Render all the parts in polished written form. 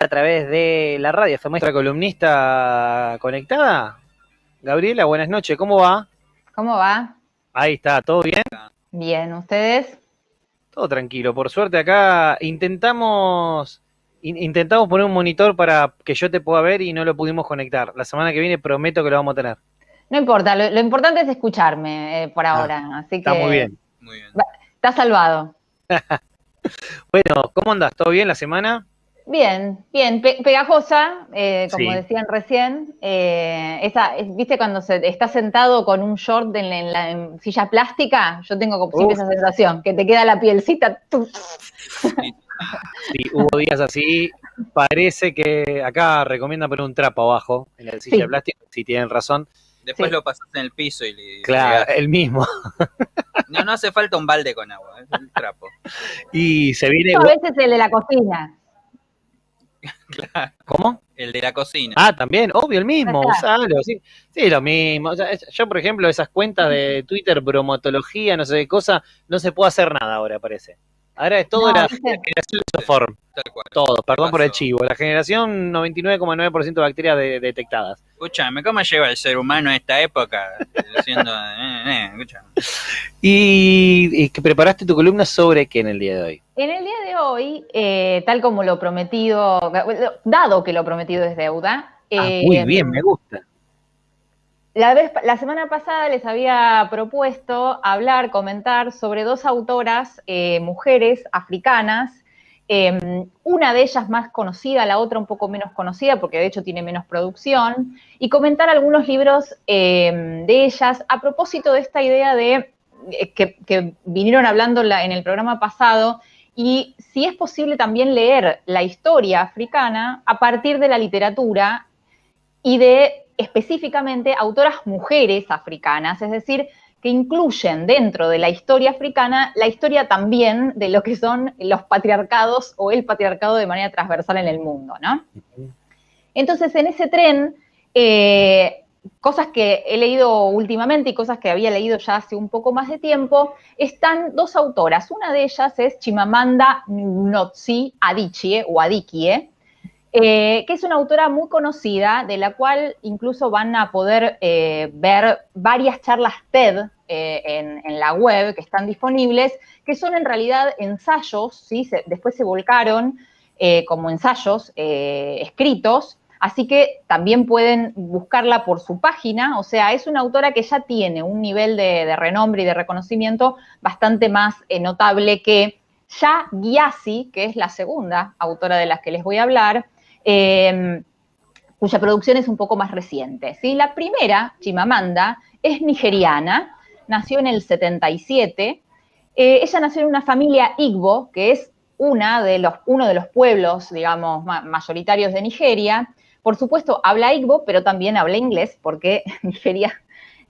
a través de la radio. Fue nuestra columnista conectada. Gabriela, buenas noches, ¿cómo va? ¿Cómo va? Ahí está, ¿todo bien? Bien, ¿ustedes? Todo tranquilo, por suerte acá intentamos poner un monitor para que yo te pueda ver y no lo pudimos conectar. La semana que viene prometo que lo vamos a tener. No importa, lo importante es escucharme por ahora, así Está muy que bien. Muy bien. está salvado. Bueno, ¿cómo andas? ¿Todo bien la semana? Bien, bien, pegajosa, como Sí. decían recién. ¿Viste cuando está sentado con un short en silla plástica? Yo tengo como siempre esa sensación, que te queda la pielcita. Sí, hubo días así. Parece que acá recomiendan poner un trapo abajo en la silla de plástico, si tienen razón. Después lo pasas en el piso y claro, el mismo. No hace falta un balde con agua, es el trapo. Y se viene. A veces el de la cocina. Claro. ¿Cómo? El de la cocina. Ah, también, obvio, el mismo, usalo, sí, lo mismo. O sea, yo, por ejemplo, esas cuentas de Twitter, bromatología, no sé qué cosa, no se puede hacer nada ahora, parece. Ahora es todo la generación isoform. Todo, perdón por el chivo. La generación 99,9% de bacterias detectadas. Escúchame, ¿cómo lleva el ser humano a esta época? Diciendo, escúchame. ¿Y que preparaste tu columna sobre qué en el día de hoy? En el día de hoy, tal como lo prometido, dado que lo prometido es deuda. Muy bien, me gusta. La semana pasada les había propuesto comentar sobre dos autoras, mujeres africanas, una de ellas más conocida, la otra un poco menos conocida, porque de hecho tiene menos producción, y comentar algunos libros de ellas a propósito de esta idea de que vinieron hablando en el programa pasado, y si es posible también leer la historia africana a partir de la literatura y de específicamente autoras mujeres africanas, es decir, que incluyen dentro de la historia africana la historia también de lo que son los patriarcados o el patriarcado de manera transversal en el mundo, ¿no? Entonces, en ese tren, cosas que he leído últimamente y cosas que había leído ya hace un poco más de tiempo, están dos autoras. Una de ellas es Chimamanda Ngozi Adichie, o Adichie, que es una autora muy conocida, de la cual incluso van a poder ver varias charlas TED en la web que están disponibles, que son en realidad ensayos, ¿sí? Después se volcaron como ensayos escritos, así que también pueden buscarla por su página. O sea, es una autora que ya tiene un nivel de renombre y de reconocimiento bastante más notable que Ya Gyasi, que es la segunda autora de las que les voy a hablar, cuya producción es un poco más reciente, ¿sí? La primera, Chimamanda, es nigeriana, nació en el 77. Ella nació en una familia Igbo, que es uno de los pueblos, digamos, mayoritarios de Nigeria. Por supuesto, habla Igbo, pero también habla inglés, porque Nigeria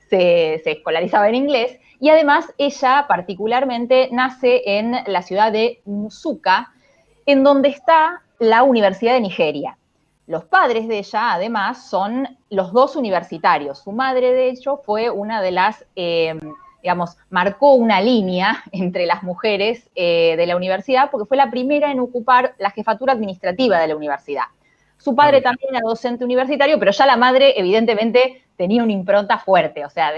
se escolarizaba en inglés. Y además, ella particularmente nace en la ciudad de Nsukka, en donde está la Universidad de Nigeria. Los padres de ella, además, son los dos universitarios. Su madre, de hecho, fue una de las, marcó una línea entre las mujeres de la universidad, porque fue la primera en ocupar la jefatura administrativa de la universidad. Su padre también era docente universitario, pero ya la madre, evidentemente, tenía una impronta fuerte. O sea,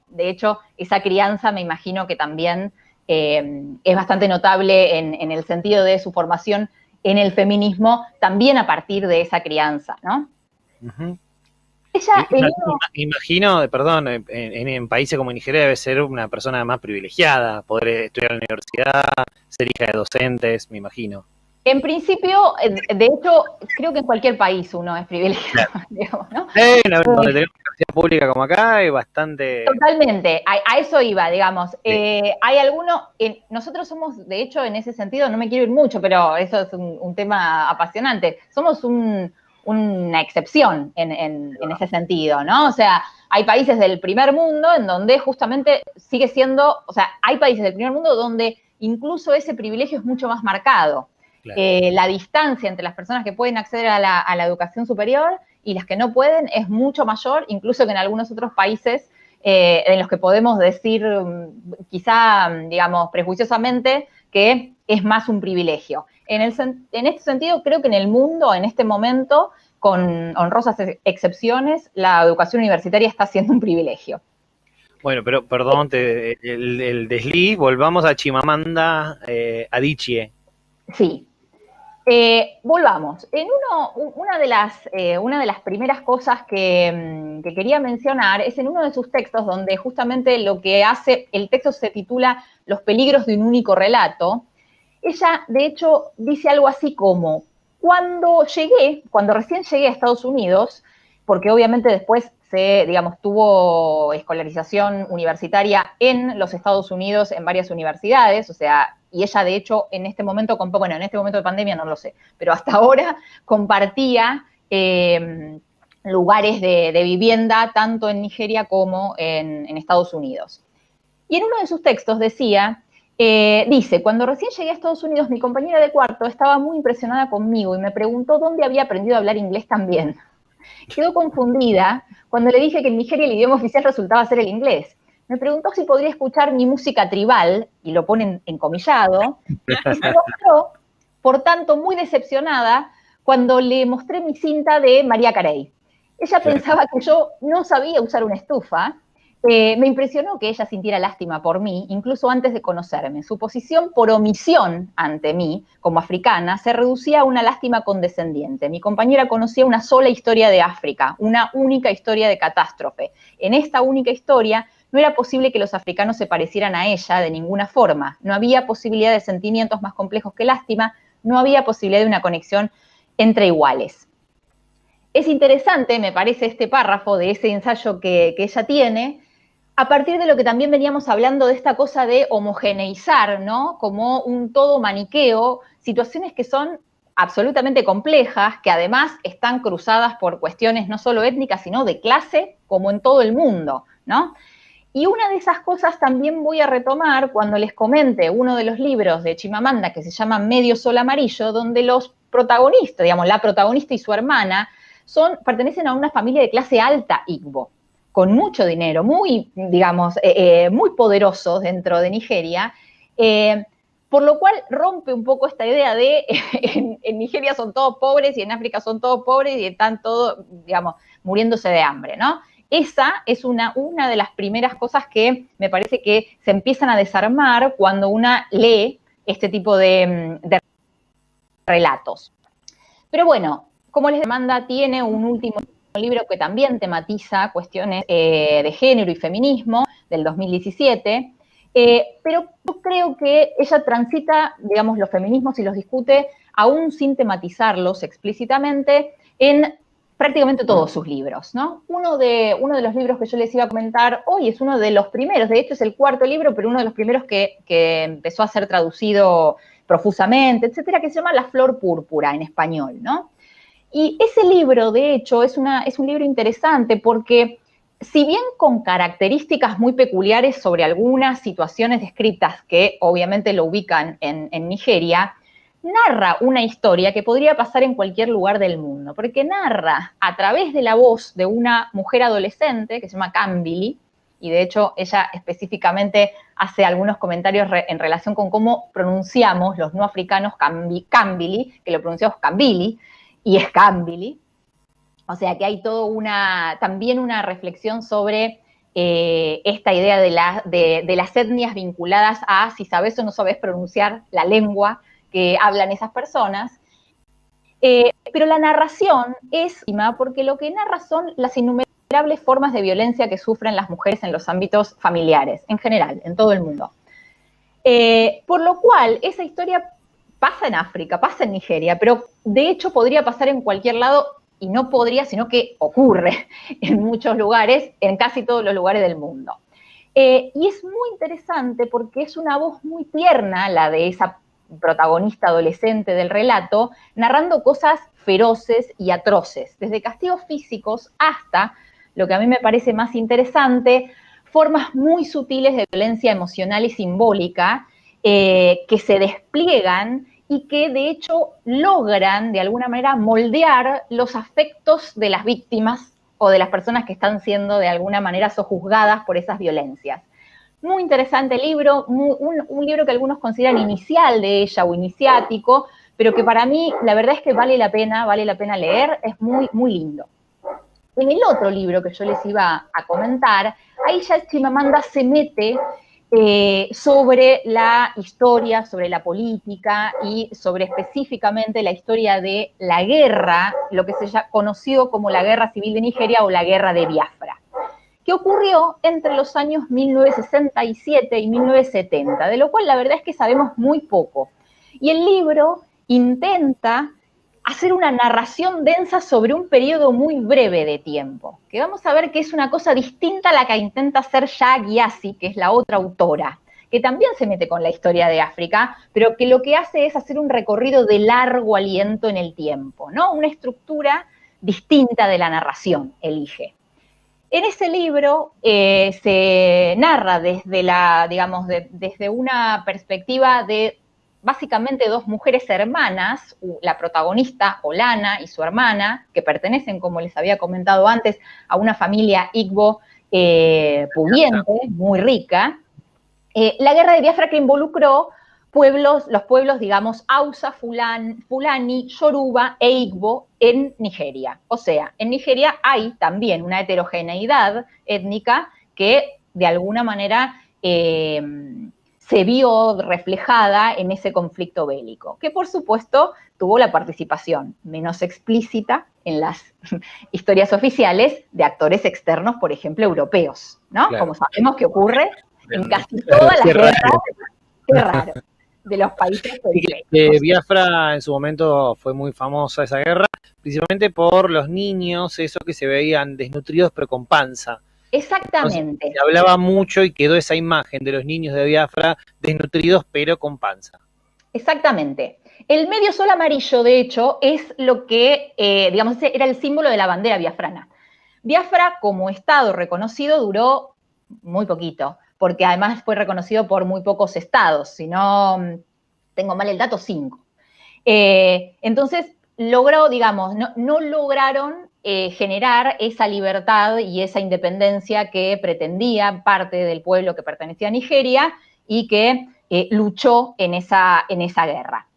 de hecho, esa crianza me imagino que también es bastante notable en el sentido de su formación en el feminismo, también a partir de esa crianza, ¿no? Ella imagino, perdón, en países como Nigeria debe ser una persona más privilegiada, poder estudiar en la universidad, ser hija de docentes, me imagino. En principio, de hecho, creo que en cualquier país uno es privilegiado, digamos, ¿no? Donde tenemos universidad pública como acá, es bastante... Totalmente, a eso iba, digamos. Sí. Hay algunos, nosotros somos, de hecho, en ese sentido, no me quiero ir mucho, pero eso es un tema apasionante, somos una excepción en ese sentido, ¿no? O sea, hay países del primer mundo en donde justamente sigue siendo, o sea, hay países del primer mundo donde incluso ese privilegio es mucho más marcado. Claro. La distancia entre las personas que pueden acceder a la educación superior y las que no pueden es mucho mayor, incluso que en algunos otros países en los que podemos decir, quizá, digamos, prejuiciosamente, que es más un privilegio. En este sentido, creo que en el mundo, en este momento, con honrosas excepciones, la educación universitaria está siendo un privilegio. Bueno, pero perdón, el desliz, volvamos a Chimamanda Adichie. Sí. Volvamos. Una de las primeras cosas que quería mencionar es en uno de sus textos donde justamente lo que hace, el texto se titula Los peligros de un único relato. Ella, de hecho, dice algo así como, cuando recién llegué a Estados Unidos, porque obviamente después tuvo escolarización universitaria en los Estados Unidos, en varias universidades, o sea, y ella de hecho en este momento de pandemia no lo sé, pero hasta ahora compartía lugares de vivienda tanto en Nigeria como en Estados Unidos. Y en uno de sus textos dice, cuando recién llegué a Estados Unidos, mi compañera de cuarto estaba muy impresionada conmigo y me preguntó dónde había aprendido a hablar inglés tan bien. Quedó confundida cuando le dije que en Nigeria el idioma oficial resultaba ser el inglés. Me preguntó si podría escuchar mi música tribal, y lo ponen encomillado, y se mostró, por tanto, muy decepcionada cuando le mostré mi cinta de María Carey. Ella pensaba que yo no sabía usar una estufa. Me impresionó que ella sintiera lástima por mí, incluso antes de conocerme. Su posición por omisión ante mí, como africana, se reducía a una lástima condescendiente. Mi compañera conocía una sola historia de África, una única historia de catástrofe. En esta única historia no era posible que los africanos se parecieran a ella de ninguna forma. No había posibilidad de sentimientos más complejos que lástima, no había posibilidad de una conexión entre iguales. Es interesante, me parece, este párrafo de ese ensayo que ella tiene, a partir de lo que también veníamos hablando de esta cosa de homogeneizar, ¿no? Como un todo maniqueo, situaciones que son absolutamente complejas, que además están cruzadas por cuestiones no solo étnicas, sino de clase, como en todo el mundo, ¿no? Y una de esas cosas también voy a retomar cuando les comente uno de los libros de Chimamanda que se llama Medio Sol Amarillo, donde los protagonistas, digamos, la protagonista y su hermana, pertenecen a una familia de clase alta Igbo, con mucho dinero, muy poderosos dentro de Nigeria, por lo cual rompe un poco esta idea de en Nigeria son todos pobres y en África son todos pobres y están todos, digamos, muriéndose de hambre, ¿no? Esa es una de las primeras cosas que me parece que se empiezan a desarmar cuando una lee este tipo de relatos. Pero bueno, como les demanda, tiene un último libro que también tematiza cuestiones de género y feminismo, del 2017, pero yo creo que ella transita, digamos, los feminismos y los discute, aún sin tematizarlos explícitamente, en prácticamente todos sus libros, ¿no? Uno de los libros que yo les iba a comentar hoy es uno de los primeros, de hecho es el cuarto libro, pero uno de los primeros que empezó a ser traducido profusamente, etcétera, que se llama La Flor Púrpura en español, ¿no? Y ese libro, de hecho, es un libro interesante porque, si bien con características muy peculiares sobre algunas situaciones descritas que obviamente lo ubican en Nigeria, narra una historia que podría pasar en cualquier lugar del mundo, porque narra a través de la voz de una mujer adolescente que se llama Kambili, y de hecho ella específicamente hace algunos comentarios en relación con cómo pronunciamos los no africanos Kambili, que lo pronunciamos Kambili, y es Kambili. O sea que hay también una reflexión sobre esta idea de las etnias vinculadas a si sabes o no sabes pronunciar la lengua que hablan esas personas. Pero la narración es porque lo que narra son las innumerables formas de violencia que sufren las mujeres en los ámbitos familiares, en general, en todo el mundo. Por lo cual, esa historia pasa en África, pasa en Nigeria, pero de hecho podría pasar en cualquier lado, y no podría, sino que ocurre en muchos lugares, en casi todos los lugares del mundo. Y es muy interesante porque es una voz muy tierna, la de esa protagonista adolescente del relato, narrando cosas feroces y atroces, desde castigos físicos hasta, lo que a mí me parece más interesante, formas muy sutiles de violencia emocional y simbólica que se despliegan y que de hecho logran de alguna manera moldear los afectos de las víctimas o de las personas que están siendo de alguna manera sojuzgadas por esas violencias. Muy interesante libro, un libro que algunos consideran inicial de ella o iniciático, pero que para mí la verdad es que vale la pena leer, es muy, muy lindo. En el otro libro que yo les iba a comentar, ahí ya Chimamanda se mete sobre la historia, sobre la política y sobre específicamente la historia de la guerra, lo que se conoció como la Guerra Civil de Nigeria o la Guerra de Biafra, que ocurrió entre los años 1967 y 1970, de lo cual la verdad es que sabemos muy poco. Y el libro intenta hacer una narración densa sobre un periodo muy breve de tiempo, que vamos a ver que es una cosa distinta a la que intenta hacer Yaa Gyasi, que es la otra autora, que también se mete con la historia de África, pero que lo que hace es hacer un recorrido de largo aliento en el tiempo, ¿no? Una estructura distinta de la narración, elige. En ese libro se narra desde desde una perspectiva de básicamente dos mujeres hermanas, la protagonista, Olana, y su hermana, que pertenecen, como les había comentado antes, a una familia Igbo pudiente, muy rica. La guerra de Biafra que involucró los pueblos, digamos, Hausa, Fulani, Yoruba e Igbo en Nigeria. O sea, en Nigeria hay también una heterogeneidad étnica que de alguna manera se vio reflejada en ese conflicto bélico, que por supuesto tuvo la participación menos explícita en las historias oficiales de actores externos, por ejemplo, europeos, ¿no? Claro. Como sabemos que ocurre en casi todas las guerras, qué raro, de los países periféricos. Biafra en su momento fue muy famosa esa guerra, principalmente por los niños, esos que se veían desnutridos pero con panza. Exactamente. Entonces, se hablaba mucho y quedó esa imagen de los niños de Biafra desnutridos pero con panza. Exactamente. El medio sol amarillo, de hecho, es lo que, digamos, era el símbolo de la bandera biafrana. Biafra, como estado reconocido, duró muy poquito, porque además fue reconocido por muy pocos estados, si no tengo mal el dato, 5. Entonces, logró, digamos, no lograron generar esa libertad y esa independencia que pretendía parte del pueblo que pertenecía a Nigeria y que luchó en esa guerra.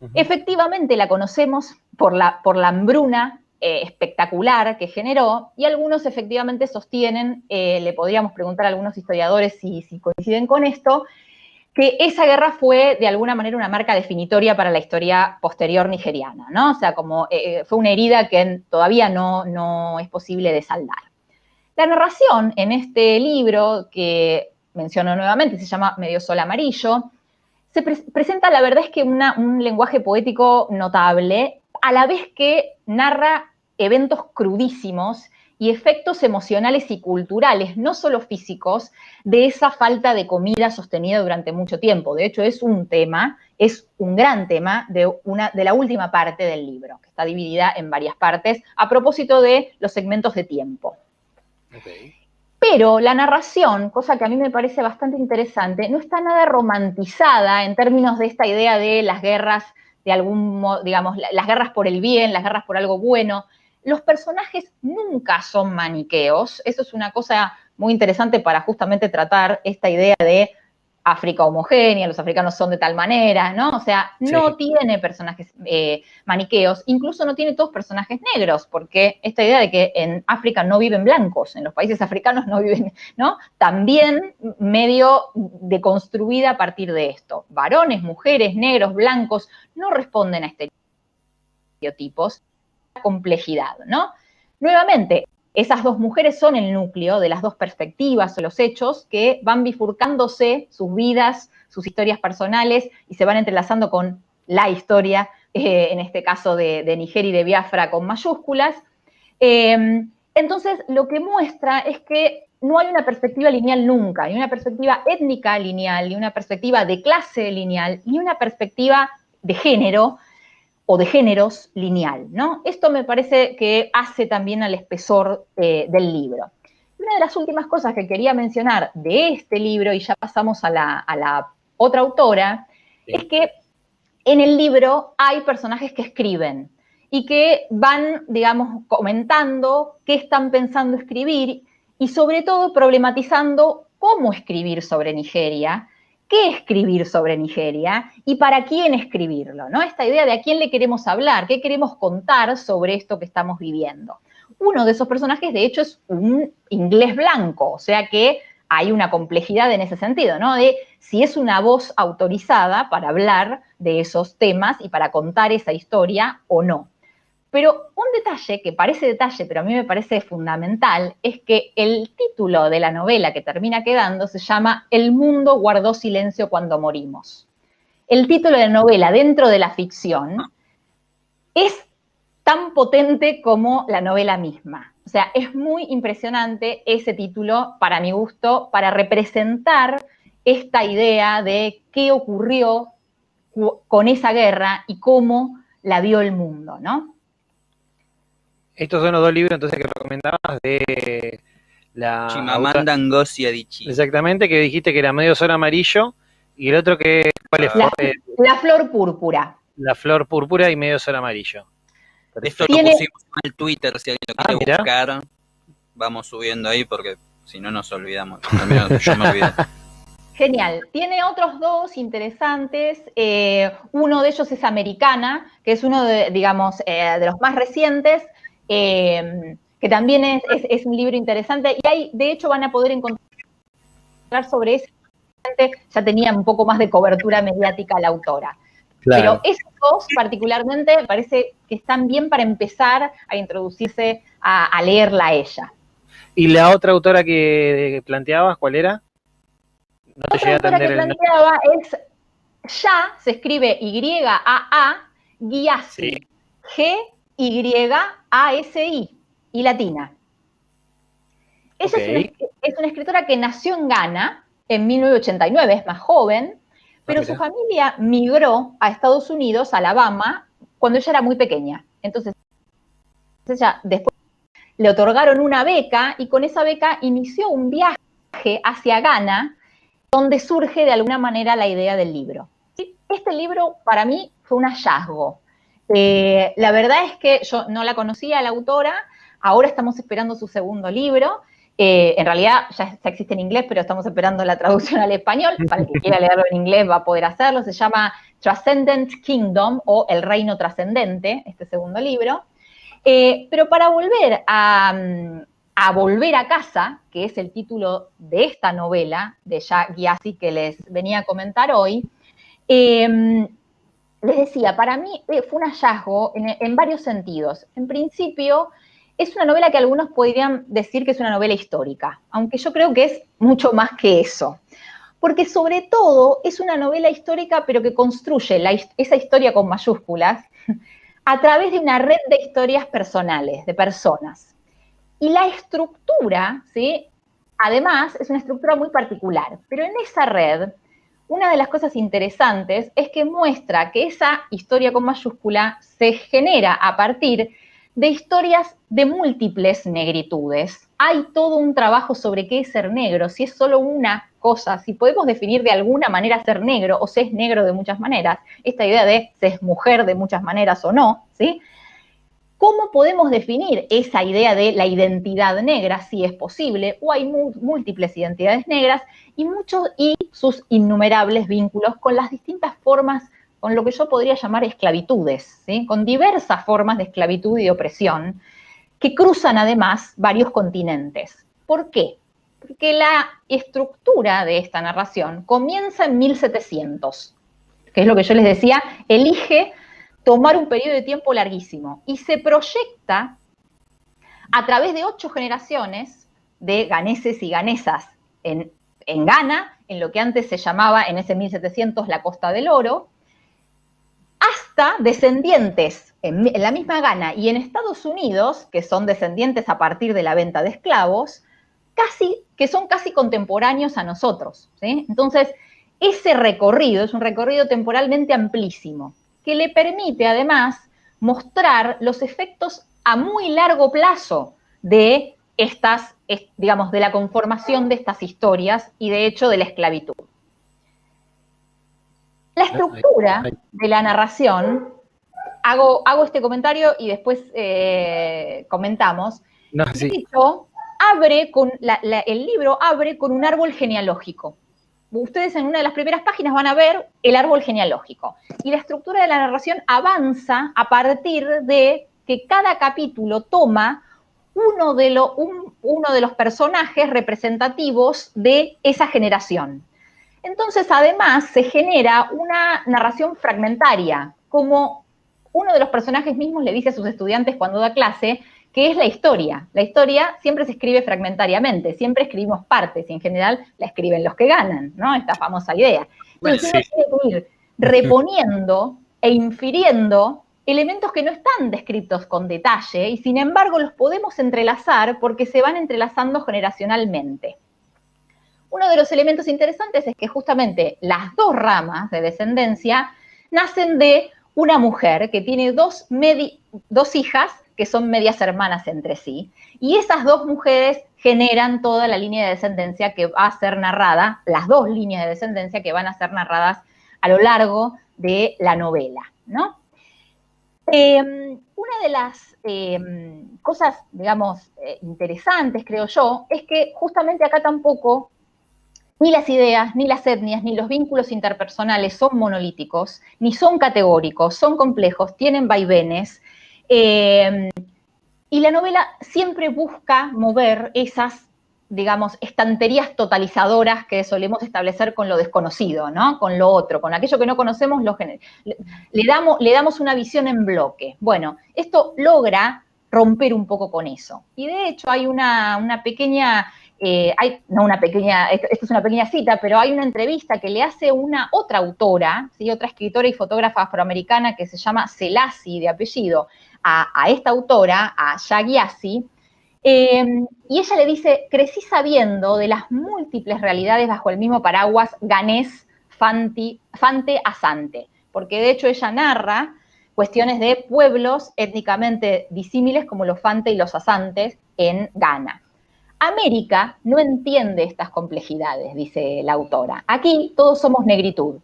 Uh-huh. Efectivamente la conocemos por la hambruna espectacular que generó, y algunos efectivamente sostienen, le podríamos preguntar a algunos historiadores si coinciden con esto, que esa guerra fue de alguna manera una marca definitoria para la historia posterior nigeriana, ¿no? O sea, como fue una herida que todavía no es posible de saldar. La narración en este libro, que menciono nuevamente, se llama Medio Sol Amarillo, se presenta, la verdad es que un lenguaje poético notable, a la vez que narra eventos crudísimos y efectos emocionales y culturales, no solo físicos, de esa falta de comida sostenida durante mucho tiempo. De hecho, es un tema, es un gran tema de la última parte del libro, que está dividida en varias partes, a propósito de los segmentos de tiempo. Okay. Pero la narración, cosa que a mí me parece bastante interesante, no está nada romantizada en términos de esta idea de las guerras, de algún modo, digamos, las guerras por el bien, las guerras por algo bueno. Los personajes nunca son maniqueos. Eso es una cosa muy interesante para justamente tratar esta idea de África homogénea, los africanos son de tal manera, ¿no? O sea, no tiene personajes maniqueos, incluso no tiene todos personajes negros, porque esta idea de que en África no viven blancos, en los países africanos no viven, ¿no? También medio deconstruida a partir de esto. Varones, mujeres, negros, blancos, no responden a estereotipos. Complejidad, ¿no? Nuevamente, esas dos mujeres son el núcleo de las dos perspectivas o los hechos que van bifurcándose sus vidas, sus historias personales y se van entrelazando con la historia, en este caso de Nigeria y de Biafra con mayúsculas. Entonces, lo que muestra es que no hay una perspectiva lineal nunca, ni una perspectiva étnica lineal, ni una perspectiva de clase lineal, ni una perspectiva de género o de géneros lineal, ¿no? Esto me parece que hace también al espesor del libro. Una de las últimas cosas que quería mencionar de este libro, y ya pasamos a la otra autora, es que en el libro hay personajes que escriben y que van, digamos, comentando qué están pensando escribir y sobre todo problematizando cómo escribir sobre Nigeria, qué escribir sobre Nigeria y para quién escribirlo, ¿no? Esta idea de a quién le queremos hablar, qué queremos contar sobre esto que estamos viviendo. Uno de esos personajes, de hecho, es un inglés blanco, o sea que hay una complejidad en ese sentido, ¿no? De si es una voz autorizada para hablar de esos temas y para contar esa historia o no. Pero un detalle, que parece detalle, pero a mí me parece fundamental, es que el título de la novela que termina quedando se llama El mundo guardó silencio cuando morimos. El título de la novela dentro de la ficción es tan potente como la novela misma. O sea, es muy impresionante ese título, para mi gusto, para representar esta idea de qué ocurrió con esa guerra y cómo la vio el mundo, ¿no? Estos son los dos libros entonces que recomendabas de la Chimamanda Ngozi Adichie. Exactamente, que dijiste que era Medio Sol Amarillo, y el otro que ¿cuál es? La Flor Púrpura. La Flor Púrpura y Medio Sol Amarillo. Esto lo pusimos en el Twitter, si alguien lo quiere mirá. buscar, vamos subiendo ahí porque si no nos olvidamos. Yo me olvidé. Genial. Tiene otros dos interesantes. Uno de ellos es Americana, que es uno de, digamos, de los más recientes, que también es un libro interesante. Y ahí, de hecho, van a poder encontrar sobre ese. Ya tenía un poco más de cobertura mediática la autora. Claro. Pero esos dos particularmente me parece que están bien para empezar a introducirse a leerla a ella. ¿Y la otra autora que planteabas, cuál era? No te llegué a entender el nombre. Es Ya, se escribe Y-A-A, Gyasi, sí. G-Y-A-S-I, y latina. Ella es una escritora que nació en Ghana en 1989, es más joven, pero su familia migró a Estados Unidos, a Alabama, cuando ella era muy pequeña. Entonces, ella después le otorgaron una beca y con esa beca inició un viaje hacia Ghana, donde surge de alguna manera la idea del libro. Este libro para mí fue un hallazgo. La verdad es que yo no la conocía, la autora, ahora estamos esperando su segundo libro. En realidad ya existe en inglés, pero estamos esperando la traducción al español. Para el que quiera leerlo en inglés va a poder hacerlo. Se llama Transcendent Kingdom, o El Reino Trascendente, este segundo libro. Pero para volver a volver a casa, que es el título de esta novela de Ya Gyasi que les venía a comentar hoy, les decía, para mí fue un hallazgo en varios sentidos. En principio, es una novela que algunos podrían decir que es una novela histórica, aunque yo creo que es mucho más que eso. Porque sobre todo es una novela histórica, pero que construye esa historia con mayúsculas a través de una red de historias personales, de personas. Y la estructura, ¿sí? Además, es una estructura muy particular. Pero en esa red, una de las cosas interesantes es que muestra que esa historia con mayúscula se genera a partir de historias de múltiples negritudes. Hay todo un trabajo sobre qué es ser negro, si es solo una cosa, si podemos definir de alguna manera ser negro o si es negro de muchas maneras, esta idea de si es mujer de muchas maneras o no, ¿sí? ¿Cómo podemos definir esa idea de la identidad negra, si es posible? O hay múltiples identidades negras y sus innumerables vínculos con las distintas formas, con lo que yo podría llamar esclavitudes, ¿sí? Con diversas formas de esclavitud y de opresión que cruzan además varios continentes. ¿Por qué? Porque la estructura de esta narración comienza en 1700, que es lo que yo les decía, elige tomar un periodo de tiempo larguísimo y se proyecta a través de 8 generaciones de ganeses y ganesas en Ghana, en lo que antes se llamaba en ese 1700 la Costa del Oro, hasta descendientes en la misma Ghana y en Estados Unidos, que son descendientes a partir de la venta de esclavos, que son casi contemporáneos a nosotros, ¿sí? Entonces, ese recorrido es un recorrido temporalmente amplísimo, que le permite además mostrar los efectos a muy largo plazo de estas, digamos, de la conformación de estas historias y de hecho de la esclavitud. La estructura de la narración, hago este comentario y después comentamos, de hecho, el libro abre con un árbol genealógico. Ustedes en una de las primeras páginas van a ver el árbol genealógico. Y la estructura de la narración avanza a partir de que cada capítulo toma uno de los personajes representativos de esa generación. Entonces, además, se genera una narración fragmentaria, como uno de los personajes mismos le dice a sus estudiantes cuando da clase, que es la historia. La historia siempre se escribe fragmentariamente, siempre escribimos partes y en general la escriben los que ganan, ¿no? Esta famosa idea. Entonces uno tiene que ir reponiendo e infiriendo elementos que no están descritos con detalle y sin embargo los podemos entrelazar porque se van entrelazando generacionalmente. Uno de los elementos interesantes es que justamente las dos ramas de descendencia nacen de una mujer que tiene dos hijas que son medias hermanas entre sí, y esas dos mujeres generan toda la línea de descendencia que va a ser narrada, las dos líneas de descendencia que van a ser narradas a lo largo de la novela, ¿no? Una de las cosas, digamos, interesantes, creo yo, es que justamente acá tampoco ni las ideas, ni las etnias, ni los vínculos interpersonales son monolíticos, ni son categóricos, son complejos, tienen vaivenes, y la novela siempre busca mover esas, digamos, estanterías totalizadoras que solemos establecer con lo desconocido, ¿no? Con lo otro, con aquello que no conocemos, le damos una visión en bloque. Bueno, esto logra romper un poco con eso. Y de hecho hay una pequeña... esto es una pequeña cita, pero hay una entrevista que le hace otra autora, ¿sí? Otra escritora y fotógrafa afroamericana que se llama Selassie de apellido, a esta autora, a Yaa Gyasi, y ella le dice: crecí sabiendo de las múltiples realidades bajo el mismo paraguas ganés, Fante, Asante, porque de hecho ella narra cuestiones de pueblos étnicamente disímiles como los Fante y los Asantes en Ghana. América no entiende estas complejidades, dice la autora. Aquí todos somos negritud,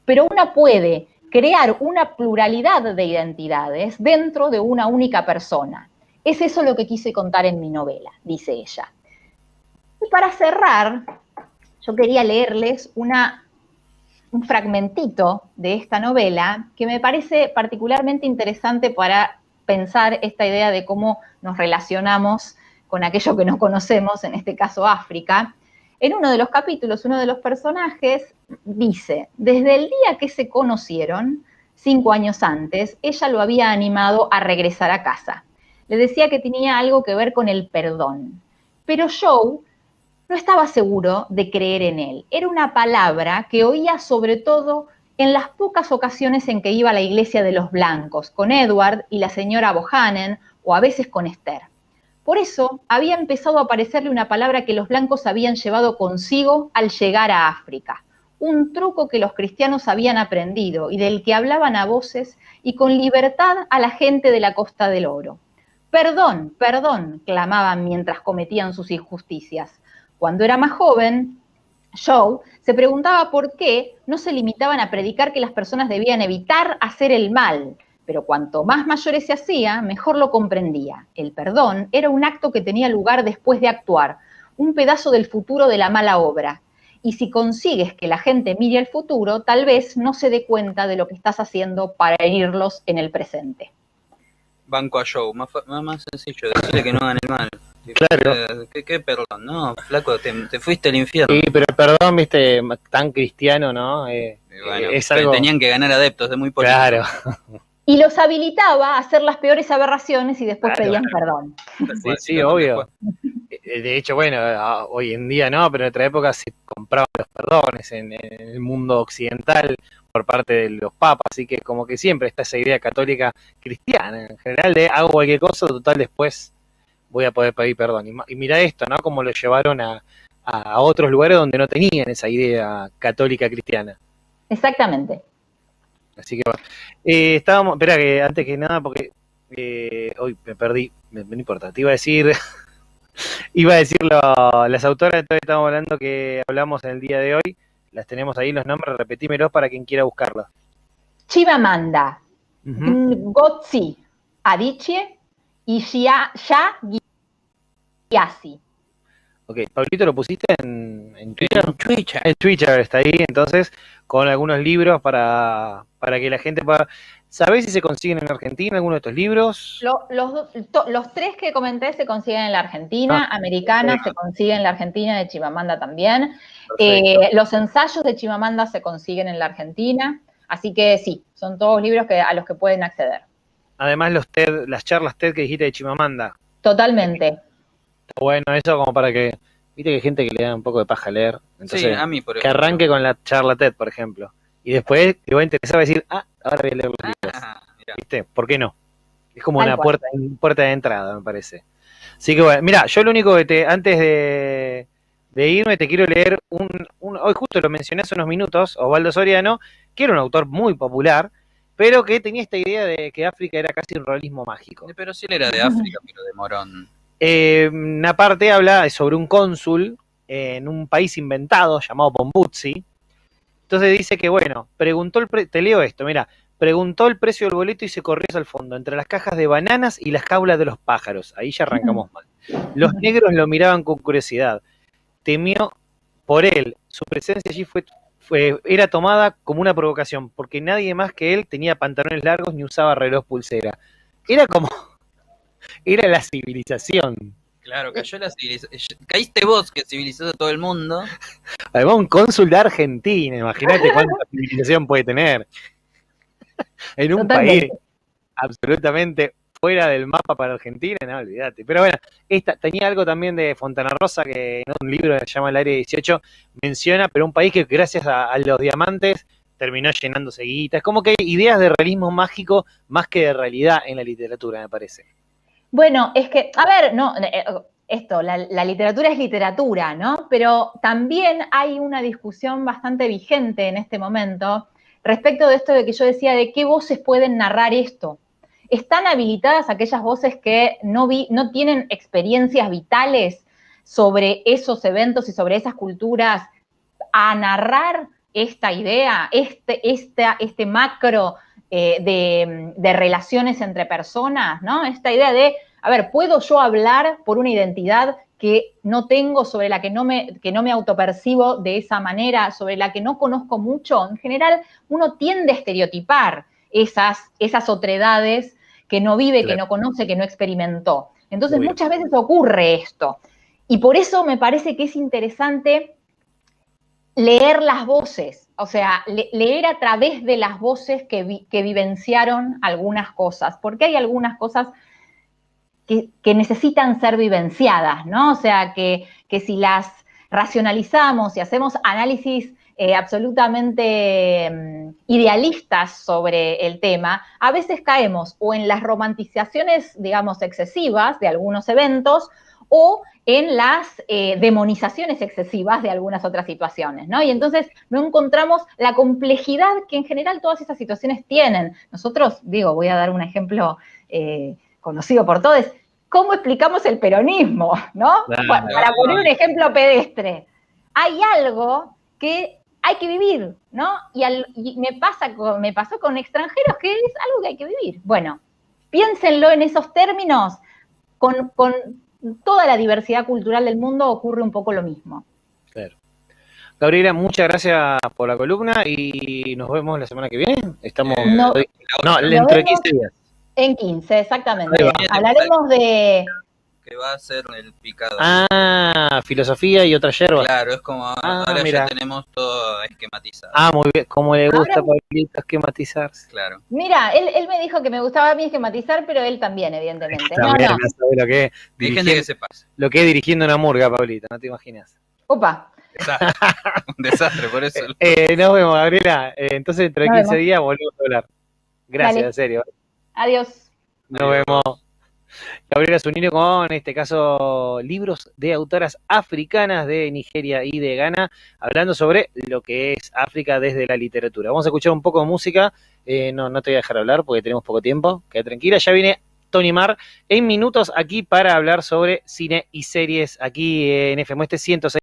pero una puede crear una pluralidad de identidades dentro de una única persona. Es eso lo que quise contar en mi novela, dice ella. Y para cerrar, yo quería leerles un fragmentito de esta novela que me parece particularmente interesante para pensar esta idea de cómo nos relacionamos con aquello que no conocemos, en este caso África. En uno de los capítulos, uno de los personajes dice: desde el día que se conocieron, 5 años antes, ella lo había animado a regresar a casa. Le decía que tenía algo que ver con el perdón. Pero Joe no estaba seguro de creer en él. Era una palabra que oía sobre todo en las pocas ocasiones en que iba a la iglesia de los blancos, con Edward y la señora Bohannon, o a veces con Esther. Por eso había empezado a aparecerle una palabra que los blancos habían llevado consigo al llegar a África, un truco que los cristianos habían aprendido y del que hablaban a voces y con libertad a la gente de la Costa del Oro. Perdón, perdón, clamaban mientras cometían sus injusticias. Cuando era más joven, Joe se preguntaba por qué no se limitaban a predicar que las personas debían evitar hacer el mal, pero cuanto más mayores se hacía, mejor lo comprendía. El perdón era un acto que tenía lugar después de actuar, un pedazo del futuro de la mala obra. Y si consigues que la gente mire el futuro, tal vez no se dé cuenta de lo que estás haciendo para herirlos en el presente. Banco a Joe, más sencillo, decirle que no hagan el mal. Claro. ¿Qué perdón? No, flaco, te fuiste al infierno. Sí, pero el perdón, viste, tan cristiano, ¿no? Bueno, es algo... tenían que ganar adeptos, es muy político. Claro. Y los habilitaba a hacer las peores aberraciones y después pedían perdón. Sí, obvio. De hecho, bueno, hoy en día no, pero en otra época se compraban los perdones en el mundo occidental por parte de los papas, así que como que siempre está esa idea católica cristiana, en general, de hago cualquier cosa, total después voy a poder pedir perdón. Y mira esto, ¿no? Como lo llevaron a otros lugares donde no tenían esa idea católica cristiana. Exactamente. Así que bueno. Estábamos, espera que antes que nada, porque hoy me perdí, no importa, te iba a decir, las autoras, entonces estábamos hablando que hablamos en el día de hoy, las tenemos ahí los nombres, repetímelos para quien quiera buscarlos. Chimamanda, Ngozi Adichie y Yaa Gyasi. Ok, Pablito, ¿lo pusiste en Twitter? En Twitch. En Twitter está ahí, entonces, con algunos libros para que la gente pueda... ¿Sabés si se consiguen en Argentina alguno de estos libros? Los tres que comenté se consiguen en la Argentina, Americana se consigue en la Argentina, de Chimamanda también. Los ensayos de Chimamanda se consiguen en la Argentina, así que sí, son todos libros a los que pueden acceder. Además, las charlas TED que dijiste de Chimamanda. Totalmente. Bueno, eso como para que, viste que hay gente que le da un poco de paja leer, entonces Sí, a mí, por que ejemplo. arranque con la charla TED, por ejemplo, y después te va a interesar, va a decir, ahora voy a leer los libros, Mira. ¿viste? ¿Por qué no? Es como Tal una cual. puerta de entrada, me parece. Así que bueno, mira, yo lo único que antes de irme, te quiero leer hoy justo lo mencioné hace unos minutos, Osvaldo Soriano, que era un autor muy popular, pero que tenía esta idea de que África era casi un realismo mágico. Pero sí él era de África, pero de Morón. Una parte habla sobre un cónsul en un país inventado llamado Bombutzi. Entonces dice que, bueno, te leo esto, mira, preguntó el precio del boleto y se corrió hacia el fondo, entre las cajas de bananas y las jaulas de los pájaros. Ahí ya arrancamos mal. Los negros lo miraban con curiosidad. Temió por él. Su presencia allí era tomada como una provocación, porque nadie más que él tenía pantalones largos ni usaba reloj pulsera. Era la civilización. Claro, cayó la civilización. Caíste vos que civilizás a todo el mundo. Además, un cónsul de Argentina, imagínate cuánta civilización puede tener. En un Totalmente. país absolutamente fuera del mapa para Argentina, no, olvídate. Pero bueno, tenía algo también de Fontana Rosa, que en un libro que se llama El Área 18 menciona, pero un país que gracias a los diamantes terminó llenándose guita. Es como que hay ideas de realismo mágico más que de realidad en la literatura, me parece. Bueno, es que, a ver, no, la literatura es literatura, ¿no? Pero también hay una discusión bastante vigente en este momento respecto de esto de que yo decía de qué voces pueden narrar esto. ¿Están habilitadas aquellas voces que no tienen experiencias vitales sobre esos eventos y sobre esas culturas a narrar esta idea, este macro de relaciones entre personas, ¿no? Esta idea de, a ver, ¿puedo yo hablar por una identidad que no tengo, sobre la que no me autopercibo de esa manera, sobre la que no conozco mucho? En general, uno tiende a estereotipar esas otredades que no vive, que no conoce, que no experimentó. Entonces, muchas veces ocurre esto. Y por eso me parece que es interesante leer las voces, o sea, leer a través de las voces que vivenciaron algunas cosas, porque hay algunas cosas que necesitan ser vivenciadas, ¿no? O sea, que si las racionalizamos y hacemos análisis absolutamente idealistas sobre el tema, a veces caemos o en las romantizaciones, digamos, excesivas de algunos eventos o en las demonizaciones excesivas de algunas otras situaciones, ¿no? Y entonces no encontramos la complejidad que en general todas esas situaciones tienen. Nosotros, voy a dar un ejemplo conocido por todos, ¿cómo explicamos el peronismo, no? Para poner un ejemplo pedestre. Hay algo que hay que vivir, ¿no? Y me pasó con extranjeros que es algo que hay que vivir. Bueno, piénsenlo en esos términos, con toda la diversidad cultural del mundo ocurre un poco lo mismo. Claro. Gabriela, muchas gracias por la columna y nos vemos la semana que viene. Estamos dentro de 15 días. En 15, exactamente. Hablaremos de... Que va a ser el picado. Filosofía y otras yerbas. Claro, es como ahora ya tenemos todo esquematizado. Muy bien, como le gusta a Pablito esquematizarse. Claro. Mira, él me dijo que me gustaba a mí esquematizar, pero él también, evidentemente. También, no sabe lo que es. Hay gente que se pasa. Lo que es dirigiendo una murga, Pablito, no te imaginas. Opa. Un desastre, por eso. Nos vemos, Gabriela. Entonces, dentro de 15 días volvemos a hablar. Gracias, Dale. En serio. Adiós. Nos vemos. Gabriela Zunino con, en este caso, libros de autoras africanas de Nigeria y de Ghana, hablando sobre lo que es África desde la literatura. Vamos a escuchar un poco de música. No te voy a dejar hablar porque tenemos poco tiempo. Queda tranquila. Ya viene Tony Marr en minutos aquí para hablar sobre cine y series aquí en FM 106.